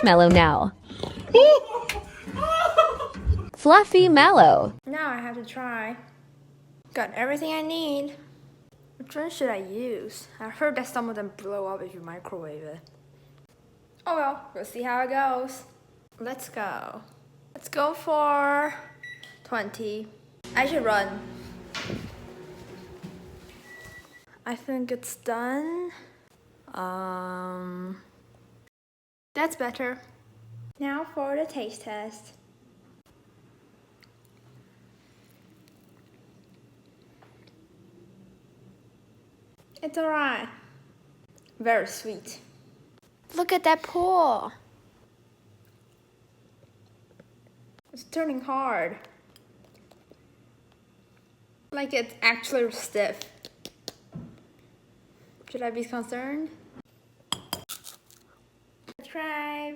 marshmallow now. Fluffy mallow. Now I have to try. Got everything I need. Which one should I use? I heard that some of them blow up if you microwave it. Oh well, we'll see how it goes. Let's go. Let's go for 20. I should run. I think it's done. That's better. Now for the taste test. It's alright. Very sweet. Look at that pool. It's turning hard. Like it's actually stiff. Should I be concerned? Subscribe.